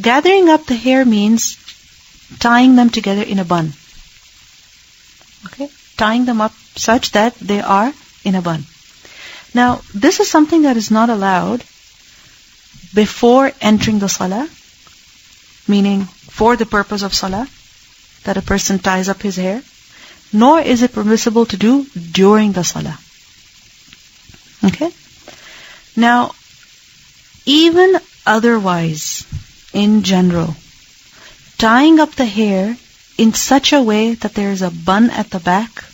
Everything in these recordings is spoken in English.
gathering up the hair means tying them together in a bun. Okay? Tying them up such that they are in a bun. Now, this is something that is not allowed before entering the salah, meaning for the purpose of salah, that a person ties up his hair, nor is it permissible to do during the salah. Okay? Now, even otherwise, in general, tying up the hair in such a way that there is a bun at the back,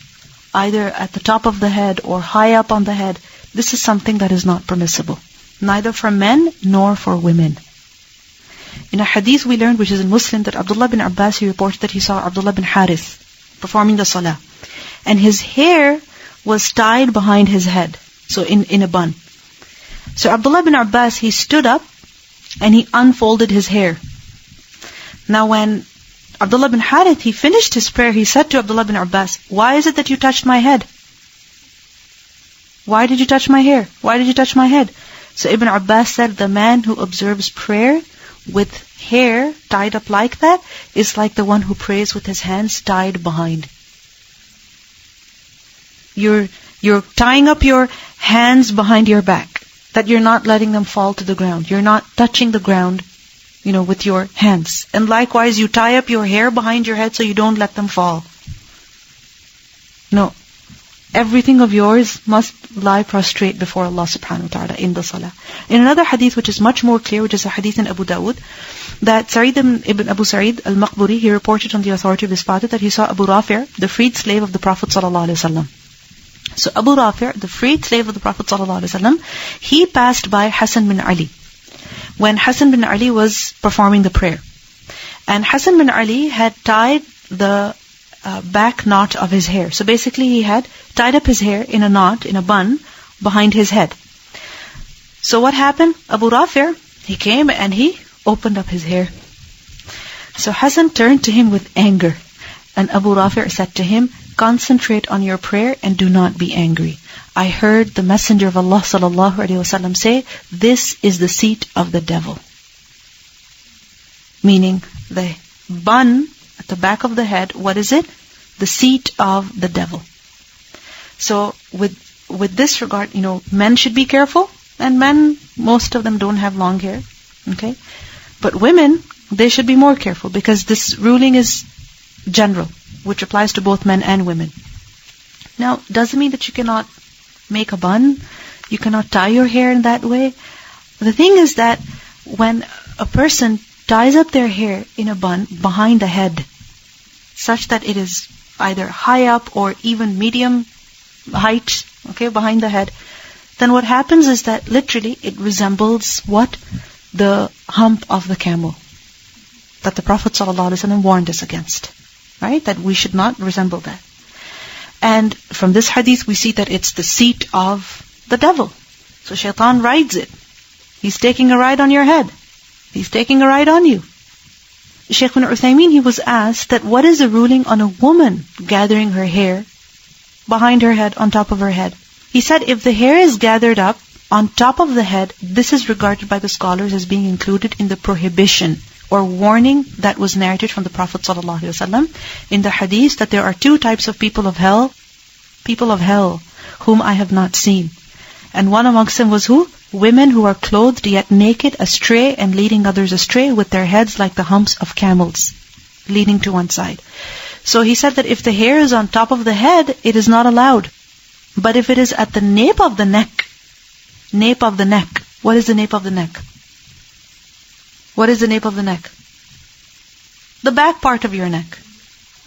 either at the top of the head or high up on the head, this is something that is not permissible, neither for men nor for women. In a hadith we learned, which is in Muslim, that Abdullah bin Abbas, he reported that he saw Abdullah bin Harith performing the salah, and his hair was tied behind his head, so in a bun. So Abdullah bin Abbas, he stood up and he unfolded his hair. Now when Abdullah bin Harith, he finished his prayer, he said to Abdullah bin Abbas, "Why is it that you touched my head? Why did you touch my hair? Why did you touch my head?" So Ibn Abbas said, the man who observes prayer with hair tied up like that is like the one who prays with his hands tied behind. You're tying up your hands behind your back, that you're not letting them fall to the ground. You're not touching the ground, with your hands. And likewise, you tie up your hair behind your head so you don't let them fall. No. Everything of yours must lie prostrate before Allah subhanahu wa ta'ala in the salah. In another hadith which is much more clear, which is a hadith in Abu Dawood, that Sa'id ibn Abu Sa'id al-Maqburi, he reported on the authority of his father that he saw Abu Rafi', the freed slave of the Prophet sallallahu alaihi wasallam. So Abu Rafi', the freed slave of the Prophet sallallahu alaihi wasallam, he passed by Hassan bin Ali when Hassan bin Ali was performing the prayer. And Hassan bin Ali had tied the back knot of his hair. So basically he had tied up his hair in a knot, in a bun, behind his head. So what happened? Abu Rafi', he came and he opened up his hair. So Hassan turned to him with anger. And Abu Rafi' said to him, "Concentrate on your prayer and do not be angry. I heard the Messenger of Allah sallallahu alaihi wasallam say, this is the seat of the devil." Meaning, the bun at the back of the head, what is it? The seat of the devil. So with this regard, men should be careful, and men, most of them don't have long hair. Okay? But women, they should be more careful, because this ruling is general, which applies to both men and women. Now, doesn't mean that you cannot make a bun, you cannot tie your hair in that way. The thing is that when a person ties up their hair in a bun behind the head, such that it is either high up or even medium height, behind the head, then what happens is that literally it resembles what? The hump of the camel that the Prophet ﷺ warned us against. Right? That we should not resemble that. And from this hadith we see that it's the seat of the devil. So shaitan rides it. He's taking a ride on your head. He's taking a ride on you. Shaykh ibn Uthaymeen, he was asked that what is the ruling on a woman gathering her hair behind her head, on top of her head? He said if the hair is gathered up on top of the head, this is regarded by the scholars as being included in the prohibition or warning that was narrated from the Prophet ﷺ in the hadith that there are two types of people of hell, whom I have not seen. And one amongst them was who? Women who are clothed yet naked, astray and leading others astray, with their heads like the humps of camels, leaning to one side. So he said that if the hair is on top of the head, it is not allowed. But if it is at the nape of the neck, what is the nape of the neck? What is the nape of the neck? The back part of your neck.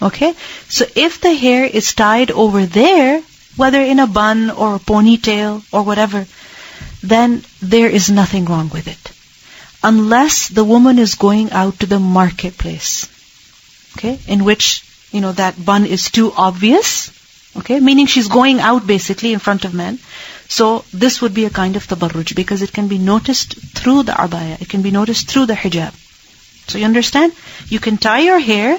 Okay? So if the hair is tied over there, whether in a bun or a ponytail or whatever, then there is nothing wrong with it. Unless the woman is going out to the marketplace. Okay? In which, that bun is too obvious. Okay? Meaning she's going out basically in front of men. So this would be a kind of tabarruj, because it can be noticed through the abaya. It can be noticed through the hijab. So you understand? You can tie your hair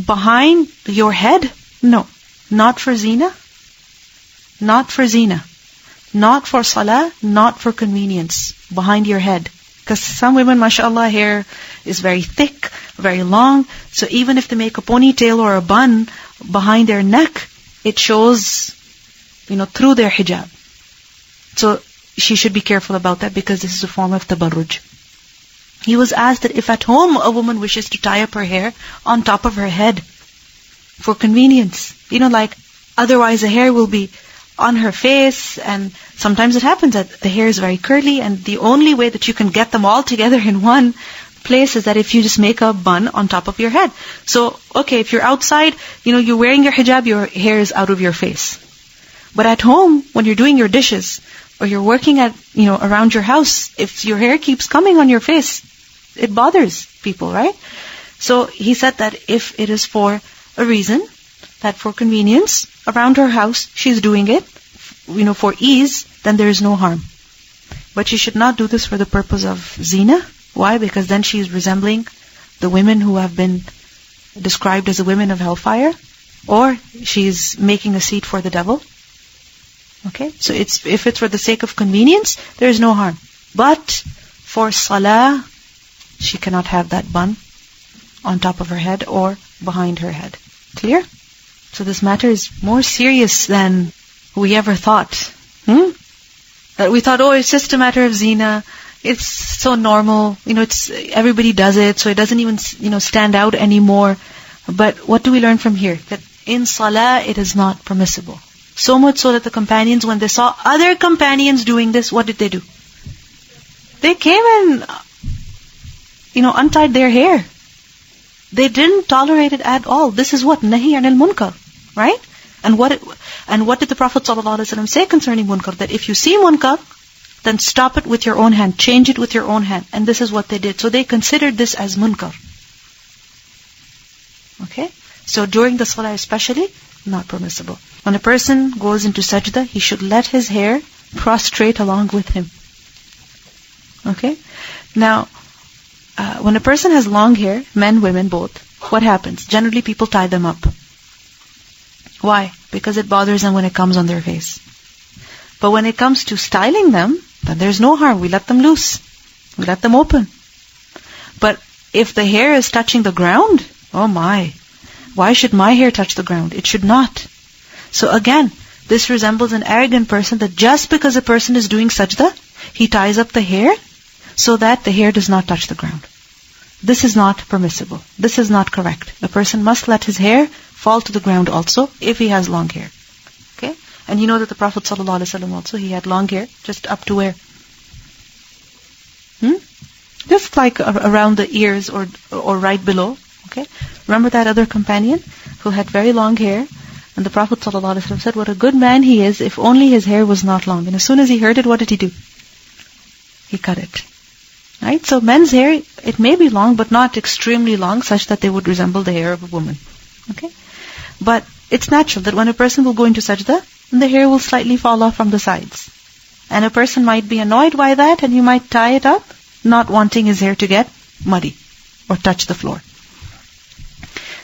behind your head. No. Not for zina. Not for zina. Not for salah. Not for convenience. Behind your head. Because some women, mashallah, hair is very thick, very long. So even if they make a ponytail or a bun behind their neck, it shows, through their hijab. So she should be careful about that because this is a form of tabarruj. He was asked that if at home a woman wishes to tie up her hair on top of her head for convenience, like otherwise the hair will be on her face, and sometimes it happens that the hair is very curly, and the only way that you can get them all together in one place is that if you just make a bun on top of your head. So, okay, if you're outside, you're wearing your hijab, your hair is out of your face. But at home, when you're doing your dishes, or you're working around your house, if your hair keeps coming on your face, it bothers people, right? So he said that if it is for a reason, that for convenience, around her house, she's doing it, for ease, then there is no harm. But she should not do this for the purpose of zina. Why? Because then she's resembling the women who have been described as the women of hellfire, or she's making a seat for the devil. Okay? So if it's for the sake of convenience, there is no harm. But for salah, she cannot have that bun on top of her head or behind her head. Clear? So this matter is more serious than we ever thought. That we thought, it's just a matter of zina. It's so normal. It's everybody does it, so it doesn't even, stand out anymore. But what do we learn from here? That in salah, it is not permissible. So much so that the companions, when they saw other companions doing this, what did they do? They came and, untied their hair. They didn't tolerate it at all. This is what? Nahi anil munkar. Right? And what did the Prophet ﷺ say concerning munkar? That if you see munkar, then stop it with your own hand. Change it with your own hand. And this is what they did. So they considered this as munkar. Okay? So during the salah especially, not permissible. When a person goes into sajda, he should let his hair prostrate along with him. Okay? Now, when a person has long hair, men, women, both, what happens? Generally people tie them up. Why? Because it bothers them when it comes on their face. But when it comes to styling them, then there's no harm. We let them loose. We let them open. But if the hair is touching the ground, oh my, why should my hair touch the ground? It should not. So again, this resembles an arrogant person that just because a person is doing sajda, he ties up the hair so that the hair does not touch the ground. This is not permissible. This is not correct. A person must let his hair fall to the ground also if he has long hair. Okay? And you know that the Prophet ﷺ also, he had long hair just up to where? Just like around the ears or right below. Okay? Remember that other companion who had very long hair? And the Prophet ﷺ said, what a good man he is if only his hair was not long. And as soon as he heard it, what did he do? He cut it. Right? So men's hair, it may be long, but not extremely long, such that they would resemble the hair of a woman. Okay? But it's natural that when a person will go into sajda, the hair will slightly fall off from the sides. And a person might be annoyed by that, and you might tie it up, not wanting his hair to get muddy or touch the floor.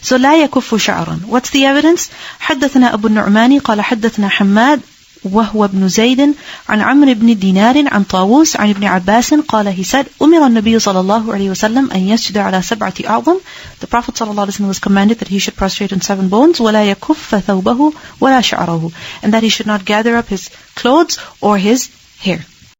So لا يكف شعرا. What's the evidence? حدثنا أبو النعمان قال حدثنا حماد وهو ابن زيد عن عمرو بن دينار عن طاووس عن ابن عباس قال he said أمر النبي صلى الله عليه وسلم أن يسجد على 7 أعظم. The Prophet صلى الله عليه وسلم was commanded that he should prostrate on 7 bones ولا يكف ثوبه ولا شعره, and that he should not gather up his clothes or his hair.